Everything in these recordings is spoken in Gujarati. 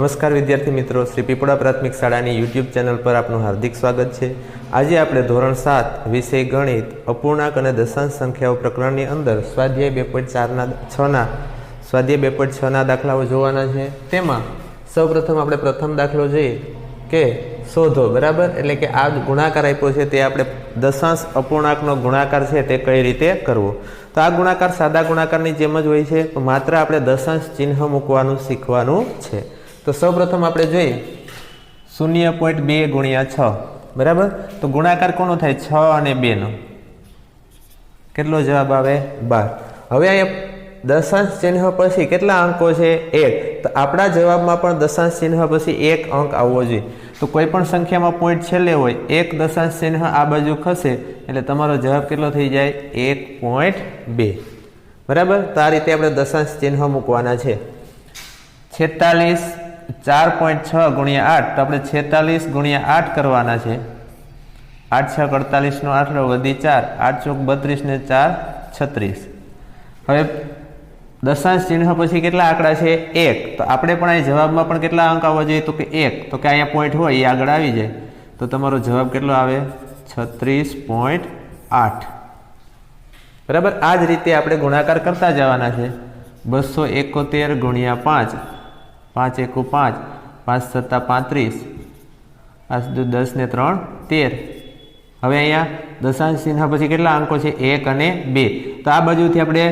नमस्कार विद्यार्थी मित्रों, श्री पीपड़ा प्राथमिक शाळानी यूट्यूब चैनल पर आपનું हार्दिक स्वागत है। आज આપણે ધોરણ 7 વિષય ગણિત અપૂર્ણાંક અને દશાંશ સંખ્યાઓ પ્રકરણની અંદર સ્વાધ્યાય 2.6 ના દાખલાઓ જોવાના છે। તેમાં સૌપ્રથમ આપણે પ્રથમ દાખલો જોઈએ કે શોધો, બરાબર। એટલે કે આ ગુણાકાર આપ્યો છે તે આપણે દશાંશ અપૂર્ણાંકનો ગુણાકાર છે તે કઈ રીતે કરવો। તો આ ગુણાકાર સાદા ગુણાકારની જેમ જ હોય છે, માત્ર આપણે દશાંશ ચિહ્ન મૂકવાનું શીખવાનું છે। तो सौप्रथम આપણે જોઈએ 0.2 ગુણ્યા 6, બરાબર। તો ગુણાકાર કોનો થાય 6 અને 2 નો, કેટલો જવાબ આવે 12। હવે અહીંયા દશાંશ ચિહ્ન પછી કેટલા અંકો છે 1, તો આપણા જવાબમાં પણ દશાંશ ચિહ્ન પછી 1 અંક આવવો જોઈએ। તો કોઈ પણ સંખ્યામાં પોઈન્ટ છેલ્લે હોય, એક દશાંશ ચિહ્ન આ બાજુ ખસે એટલે તમારો જવાબ કેટલો થઈ જાય 1.2, બરાબર। તો આ રીતે આપણે દશાંશ ચિહ્ન મૂકવાના છે। 46 4.6 ગુણ્યા 8, तो આપણે 46 ગુણ્યા 8 કરવાના છે। 8 6 48 નો 8 વધી 4, 8 ચોક 32 ને 4 36। હવે દશાંશ ચિહ્ન પછી કેટલા આંકડા છે 1, તો આપણે પણ અહીં જવાબમાં પણ કેટલા અંક આવવા જોઈએ તો કે 1, તો કે અહીંયા પોઈન્ટ હોય એ આગળ આવી જાય, તો તમારો જવાબ કેટલો આવે 36.8, બરાબર। આ જ રીતે આપણે ગુણાકાર કરતા જવાના છે। 271 ગુણ્યા 5, 5 એકુ 5, 5 સત્તા 35, 5 10 ને 3 13। હવે અહીંયા દશાંશ ચિહ્ન પછી કેટલા અંકો છે 1 અને 2, તો આ બાજુથી આપણે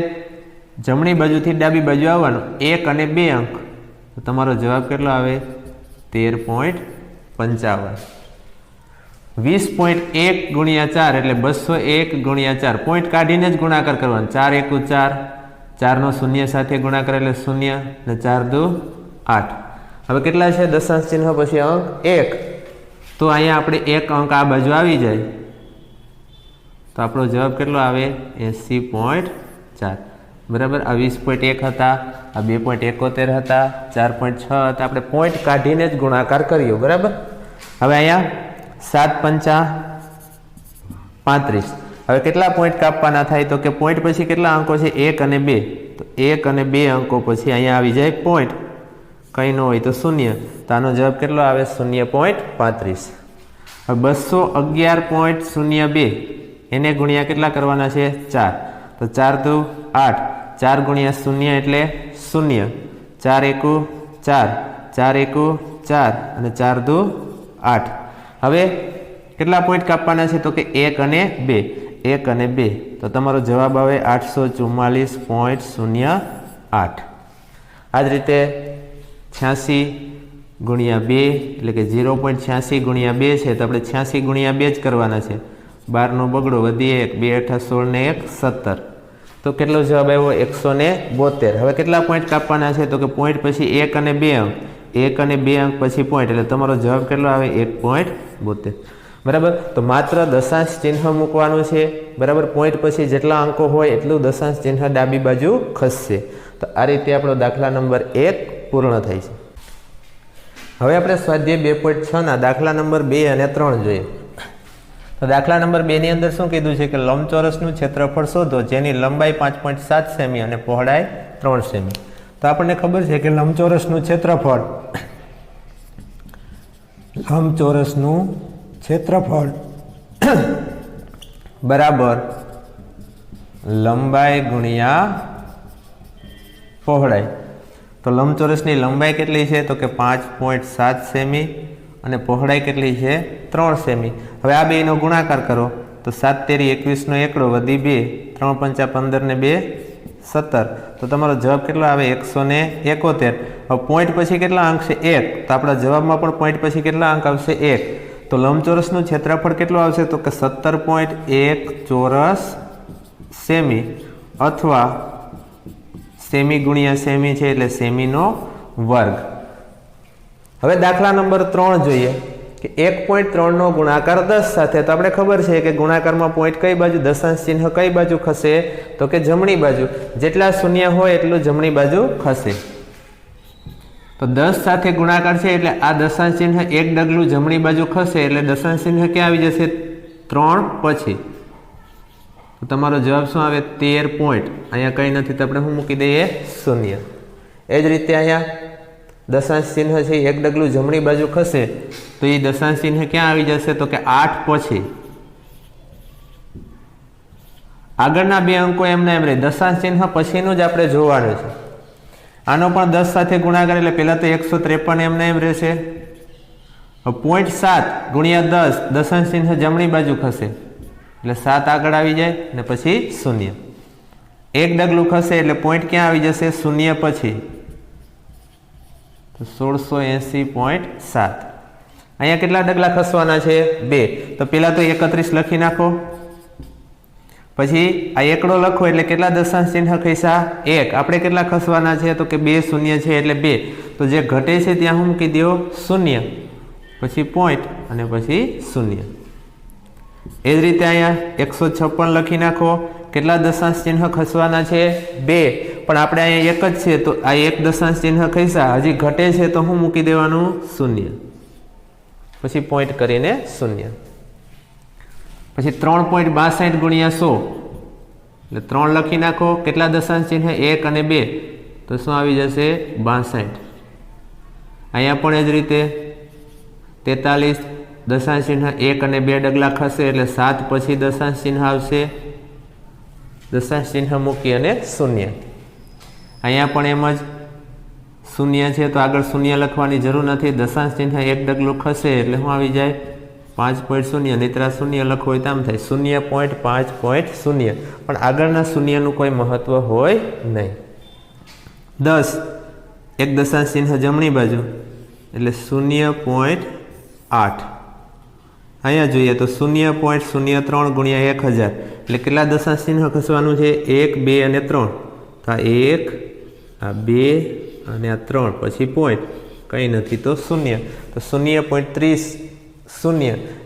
જમણી બાજુથી ડાબી બાજુ આવવાનું 1 અને 2 અંક, તો તમારો જવાબ કેટલો આવે 13.55। 20.1 ગુણ્યા 4 એટલે 201 ગુણ્યા 4, પોઈન્ટ કાઢીને જ ગુણાકાર કરવાનો। 4 એકુ 4, 4 નો શૂન્ય સાથે ગુણાકાર એટલે 0 ને 4 2 8। હવે કેટલા છે દશાંશ ચિહ્ન પછી અંક 1, તો અહીંયા આપણે 1 અંક આ બાજુ આવી જાય, તો આપણો જવાબ કેટલો આવે 80.4, બરાબર। આ 20.1 હતા, આ 2.71 હતા, 4.6 હતા, આપણે પોઈન્ટ કાઢીને જ ગુણાકાર કર્યો, બરાબર। હવે અહીંયા 7 પંચા 35, હવે કેટલા પોઈન્ટ કાપવાના થાય તો કે પોઈન્ટ પછી કેટલા અંકો છે 1 અને 2, તો 1 અને 2 અંકો પછી અહીંયા આવી જાય પોઈન્ટ, કંઈ ન હોય તો 0, તો આનો જવાબ કેટલો આવે 0.35। હવે 211.02 એને ગુણ્યા કેટલા કરવાના છે 4, તો 4 2 8, 4 ગુણ્યા 0 એટલે 0, 4 એકુ 4, 4 એકુ 4 અને 4 2 8। હવે કેટલા પોઈન્ટ કાપવાના છે તો કે 1 અને 2, 1 અને 2, તો તમારો જવાબ આવે 844.08। આ જ રીતે 86 ગુણ્યા 2 એટલે કે 0.86 ગુણ્યા 2 છે, તો આપણે 86 ગુણ્યા 2 જ કરવાના છે। 12 નો બગડો વધી 1, 2 8 16 ને 1 17, તો કેટલો જવાબ આવ્યો 172। હવે કેટલા પોઈન્ટ કાપવાના છે તો કે પોઈન્ટ પછી 1 અને 2 અંક, 1 અને 2 અંક પછી પોઈન્ટ, એટલે તમારો જવાબ કેટલો આવે 1.72, બરાબર। તો માત્ર દશાંશ ચિહ્ન મૂકવાનું છે, બરાબર। પોઈન્ટ પછી જેટલા અંકો હોય એટલું દશાંશ ચિહ્ન ડાબી બાજુ ખસશે। તો આ રીતે આપણો દાખલા નંબર 1 પૂર્ણ થાય છે। હવે આપણે સ્વાધ્યાય 2.6 ના દાખલા નંબર 2 અને 3 જોઈએ। તો દાખલા નંબર 2 ની અંદર શું કીધું છે કે લંબચોરસનું ક્ષેત્રફળ શોધો જેની લંબાઈ 5.7 સેમી અને પહોળાઈ 3 સેમી। તો આપણને ખબર છે કે લંબચોરસનું ક્ષેત્રફળ બરાબર લંબાઈ ગુણ્યા પહોળાઈ। તો લંબચોરસની લંબાઈ કેટલી છે તો કે 5.7 સેમી અને પહોળાઈ કેટલી છે 3 સેમી। હવે આ બેનો ગુણાકાર કરો તો 7 તેરી 21 નો એકડો વધી 2, 3 પંચા 15 ને 2 17, તો તમારો જવાબ કેટલો આવે 171। હવે પોઈન્ટ પછી કેટલા અંક છે 1, તો આપણા જવાબમાં પણ પોઈન્ટ પછી કેટલા અંક આવશે 1, તો લંબચોરસનું ક્ષેત્રફળ કેટલું આવશે તો કે 17.1 ચોરસ સેમી, અથવા સેમી ગુણ્યા સેમી છે એટલે સેમીનો વર્ગ। હવે દાખલા નંબર 3 જોઈએ કે 1.3 નો ગુણાકાર 10 સાથે, તો આપણે ખબર છે કે ગુણાકારમાં પોઈન્ટ કઈ બાજુ, દશાંશ ચિહ્ન કઈ બાજુ ખસે તો કે જમણી બાજુ, જેટલા શૂન્ય હોય એટલું જમણી બાજુ ખસે। તો 10 સાથે ગુણાકાર છે એટલે આ દશાંશ ચિહ્ન એક ડગલું જમણી બાજુ ખસે એટલે દશાંશ ચિહ્ન ક્યાં આવી જશે 3 પછી, તો તમારો જવાબ શું આવે 13 પોઈન્ટ, અહીંયા કંઈ નથી તો આપણે શું મૂકી દઈએ 0। એ જ રીતે અહીંયા દશાંશ ચિહ્ન છે એક ડગલું જમણી બાજુ ખસે તો એ દશાંશ ચિહ્ન ક્યાં આવી જશે તો કે 8 પછી આગળના બે અંકો એમને એમ રહે, દશાંશ ચિહ્ન પછીનું જ આપણે જોવાનું છે. આનો પણ 10 સાથે ગુણાકાર એટલે પહેલા તો 153 એમને એમ રહેશે. 0.7 ગુણ્યા 10 દશાંશ ચિહ્ન જમણી બાજુ ખસે એટલે 7 આગળ આવી જાય ને પછી 0. એક ડગલું ખસે એટલે પોઈન્ટ ક્યાં આવી જશે 0 પછી તો 1680.7. અહીંયા કેટલા ડગલા ખસવાના છે 2. તો પેલા તો 31 લખી નાખો, પછી આ એકડો લખો એટલે કેટલા દશાંશ ચિહ્ન ખસ્યા 1. આપણે કેટલા ખસવાના છે તો કે 2 શૂન્ય છે એટલે 2. તો જે ઘટે છે ત્યાં હું મૂકી દો 0, પછી પોઈન્ટ અને પછી 0. એ જ રીતે અહીંયા 156 લખી નાખો. કેટલા દશાંશ ચિહ્ન ખસવાના છે 2. પણ આપણે અહીંયા એક જ છે તો આ એક દશાંશ ચિહ્ન ખસ્યા, હજી ઘટે છે તો હું મૂકી દેવાનું 0, પછી પોઈન્ટ કરીને 0. પછી 3.62 ગુણ્યા 100 એટલે 3 લખી નાખો. કેટલા દશાંશ ચિહ્ન 1 અને 2 તો શું આવી જશે 62. અહીંયા પણ એ જ રીતે 43 દશાંશ ચિહ્ન 1 અને 2 ડગલા ખસે એટલે 7 પછી દશાંશ ચિહ્ન આવશે, દશાંશ ચિહ્ન મૂકી અને 0. અહીંયા પણ એમ જ 0 છે તો આગળ 0 લખવાની જરૂર નથી. દશાંશ ચિહ્ન એક ડગલું ખસે એટલે શું આવી જાય 5.0. નીતરા 0 લખવો હોય તો આમ થાય 0.5.0. પણ આગળના 0નું કોઈ મહત્વ હોય નહીં. 10 એક દશાંશ ચિહ્ન જમણી બાજુ એટલે 0.8. અહીંયા જોઈએ તો 0.03 ગુણ્યા 1000 એટલે કેટલા દશાંશ ચિહ્ન ખસવાનું છે 1, 2 અને 3. તો આ 1, આ 2 અને આ 3, પછી પોઈન્ટ કંઈ નથી તો 0. તો 0.30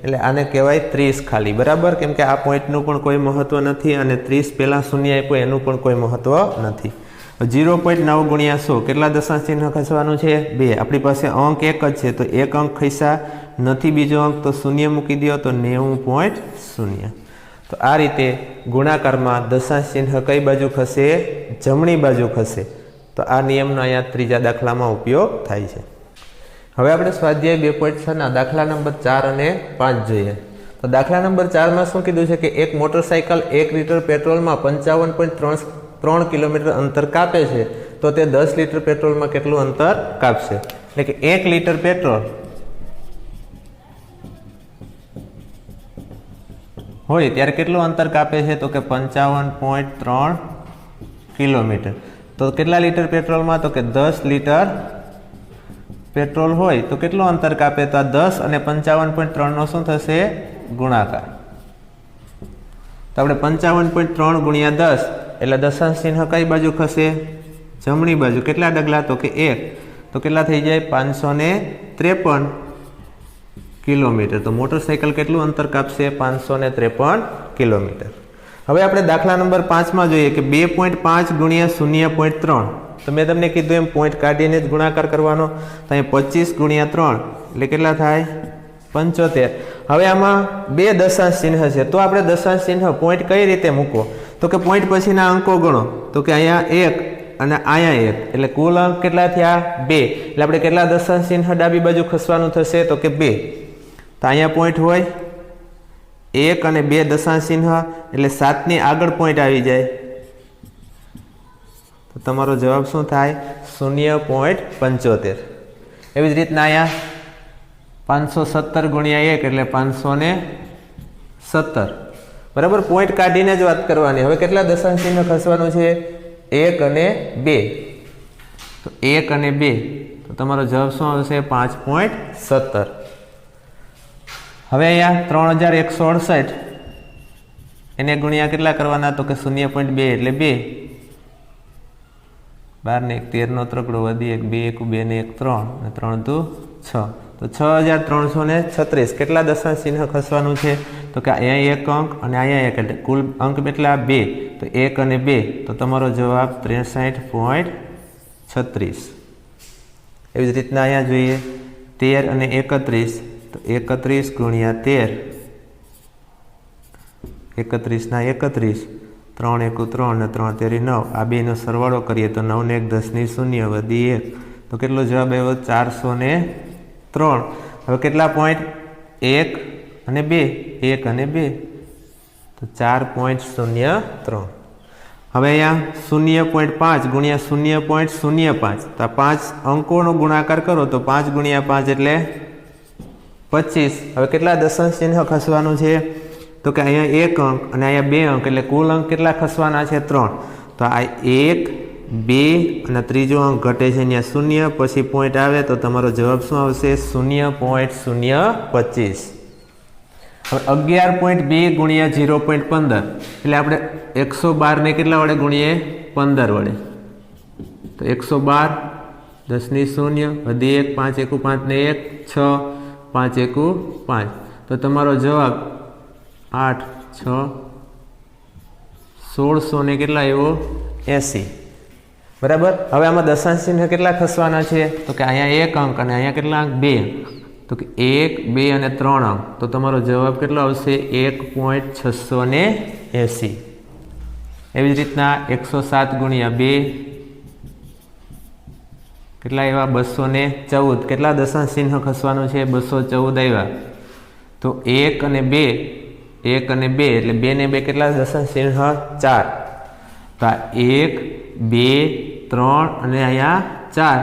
એટલે આને કહેવાય 30 ખાલી, બરાબર. કેમ કે આ પોઈન્ટનું પણ કોઈ મહત્વ નથી અને 30 પહેલાં 0 આપ્યો એનું પણ કોઈ મહત્વ નથી. 0.9 ગુણ્યા 100 કેટલા દશાંશ ચિહ્ન ખસવાનું છે 2. આપણી પાસે અંક એક જ છે તો એક અંક ખસ્યા નથી, બીજો અંક તો 0 મૂકી દો તો 90.0. તો આ રીતે ગુણાકારમાં દશાંશ ચિહ્ન કઈ બાજુ ખસે જમણી બાજુ ખસે. તો આ નિયમનો અહીંયા ત્રીજા દાખલામાં ઉપયોગ થાય છે. હવે આપણે સ્વાધ્યાય 2.6 દાખલા નંબર 4 અને 5 જોઈએ. તો દાખલા નંબર 4માં શું કીધું છે કે એક મોટરસાયકલ 1 લીટર પેટ્રોલમાં 55.3 કિલોમીટર અંતર કાપે છે તો તે 10 લીટર પેટ્રોલમાં કેટલું અંતર કાપશે. એટલે કે 1 લીટર પેટ્રોલ હોય ત્યારે કેટલું અંતર કાપે છે તો કે 55.3 કિલોમીટર. તો કેટલા લીટર પેટ્રોલમાં તો કે 10 લીટર પેટ્રોલ હોય તો કેટલું અંતર કાપે તો આ 10 અને 55.3 નો શું થશે ગુણાકાર. તો આપણે 55.3 ગુણ્યા 10 એટલે દશાંશ ચિહ્ન કઈ બાજુ ખસે જમણી બાજુ. કેટલા ડગલા તો કે 1. તો કેટલા થઈ જાય 553 કિલોમીટર. તો મોટરસાયકલ કેટલું અંતર કાપશે 553 કિલોમીટર. હવે આપણે દાખલા નંબર 5માં જોઈએ કે 2.5 ગુણ્યા 0.3. તો મેં તમને કીધું એમ પોઈન્ટ કાઢીને જ ગુણાકાર કરવાનો. તો અહીં 25 ગુણ્યા 3 એટલે કેટલા થાય 75. હવે આમાં બે દશાંશ ચિહ્ન છે તો આપણે દશાંશ ચિહ્ન પોઈન્ટ કઈ રીતે મૂકવો તો કે પોઈન્ટ પછીના અંકો ગણો. તો કે અહીંયા 1 અને અહીંયા 1 એટલે કુલ અંક કેટલા થયા 2. એટલે આપણે કેટલા દશાંશ ચિહ્ન ડાબી બાજુ ખસવાનું થશે તો કે 2. તો અહીંયા પોઈન્ટ હોય 1 અને 2 દશાંશ ચિહ્ન એટલે 7 ની આગળ પોઈન્ટ આવી જાય તો તમારો જવાબ શું થાય 0.75. એવી જ રીતના અહીંયા 517 ગુણ્યા 1 એટલે 517. બરાબર. પોઈન્ટ કાઢીને જ વાત કરવાની. હવે કેટલા દશાંશ ચિહ્ન ખસવાનું છે 1 અને 2. તો 1 અને 2 તો તમારો જવાબ શું આવશે 5.17. હવે અહીંયા 3168 એને ગુણ્યા કેટલા કરવાના તો કે 0.2 એટલે 2. 12 ને 1 13 નો ત્રકડો વધી 1 2 1 2 ને 1 3 અને 3 2 6. તો 6336. કેટલા દશાંશ ચિહ્ન ખસવાનું છે તો કે અહીંયા એક અંક અને અહીંયા એક એટલે કુલ અંક કેટલા 2. તો 1 અને 2 તો તમારો જવાબ 63.36. એવી જ રીતના અહીંયા જોઈએ 13 અને 31. તો 31 ગુણ્યા 13 31 ના 31 3 1 3 અને 3 તેરી 9. આ બેનો સરવાળો કરીએ તો 9 ને 1 10 ની 0 વધી 1 તો કેટલો જવાબ આવ્યો 403. હવે કેટલા પોઈન્ટ 1 અને 2, 1 અને 2, તો 4.03. હવે અહીંયા 0.5 ગુણ્યા 0.05, તો આ 5 અંકોનો ગુણાકાર કરો તો 5 ગુણ્યા 5 એટલે 25. હવે કેટલા દશાંશ ચિહ્ન ખસવાનું છે? તો કે અહીંયા 1 અંક અને અહીંયા 2 અંક, એટલે કુલ અંક કેટલા ખસવાના છે? 3. તો આ 1, 2 અને ત્રીજો અંક ઘટે છે અહીંયા 0, પછી પોઈન્ટ આવે તો તમારો જવાબ શું આવશે? 0.025. હવે 11.2 ગુણ્યા 0.15, એટલે આપણે 112 ને કેટલા વડે ગુણીએ? 15 વડે. તો 112, 10 ની 0, વધી 1, 5 એકુ 5 ને 1, 6, 5 એકુ 5. તો તમારો જવાબ 8, 6, 1600 ને કેટલા આવ્યો? 80. બરાબર. હવે આમાં દશાંશ ચિહ્ન કેટલા ખસવાના છે? તો કે અહીંયા 1 અંક અને અહીંયા કેટલા અંક? 2. તો કે 1, 2 અને 3 અંક, તો તમારો જવાબ કેટલો આવશે? 1.680. એવી જ રીતના 107 ગુણ્યા 2 કેટલા આવ્યા? 214. કેટલા દશાંશ ચિહ્ન ખસવાનું છે? 214 આવ્યા. તો 1 અને 2, 1 અને 2 એટલે 2 ને 2 કેટલા દશાંશ ચિહ્ન? 4. તો આ 1, 2, 3 અને અહીંયા 4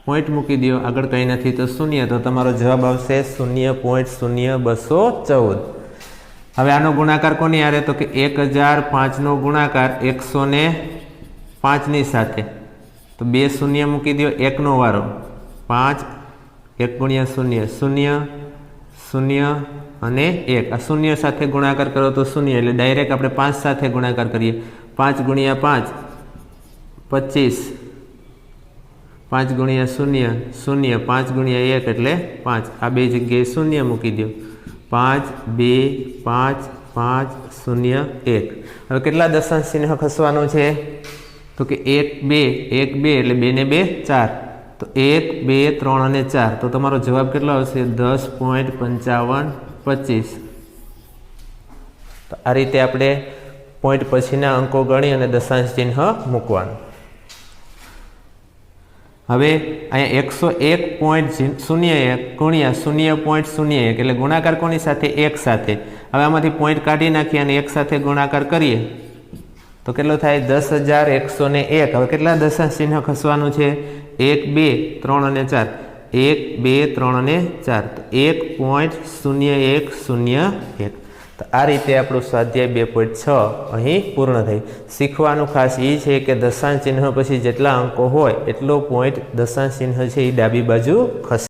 પોઈન્ટ મૂકી દો, આગળ કંઈ નથી તો 0, તો તમારો જવાબ આવશે 0.0214. હવે આનો ગુણાકાર કોની હારે? તો કે 1005 નો ગુણાકાર 105 ની સાથે, તો 2 શૂન્ય મૂકી દો, 1 નો વારો, 5, 1 ગુણ્યા 0, 0, 0 અને 1. આ 0 સાથે ગુણાકાર કરો તો 0, એટલે ડાયરેક્ટ આપણે 5 સાથે ગુણાકાર કરીએ. 5 ગુણ્યા 5 25, 5 ગુણ્યા 0, 0, 5 ગુણ્યા 1 એટલે 5. આ બે જગ્યાએ 0 મૂકી દો. 5, 2, 5, 5, 0, 1. હવે કેટલા દશાંશ ચિહ્ન ખસવાનું છે? તો કે 1, 2, 1, 2 એટલે 2 ને 2, 4. તો 1, 2, 3 અને 4. તો તમારો જવાબ કેટલો આવશે? 10.5525. તો આ રીતે આપણે પોઈન્ટ પછીના અંકો ગણી અને દશાંશ ચિહ્ન મૂકવાનું. હવે અહીંયા 101.01 ગુણ્યા 0.01 એટલે ગુણાકાર કોની સાથે? 1 સાથે. હવે આમાંથી પોઈન્ટ કાઢી નાખીએ અને 1 સાથે ગુણાકાર કરીએ તો કેટલો થાય? 10,101. હવે કેટલા દશાંશ ચિહ્ન ખસવાનું છે? 1, 2, 3 અને 4. 1, 2, 3 અને 4. તો 1.0101. તો આ રીતે આપણું સ્વાધ્યાય 2.6 અહીં પૂર્ણ થઈ. શીખવાનું ખાસ એ છે કે દશાંશ ચિહ્ન પછી જેટલા અંકો હોય એટલો પોઈન્ટ દશાંશ ચિહ્ન છે એ ડાબી બાજુ ખસે.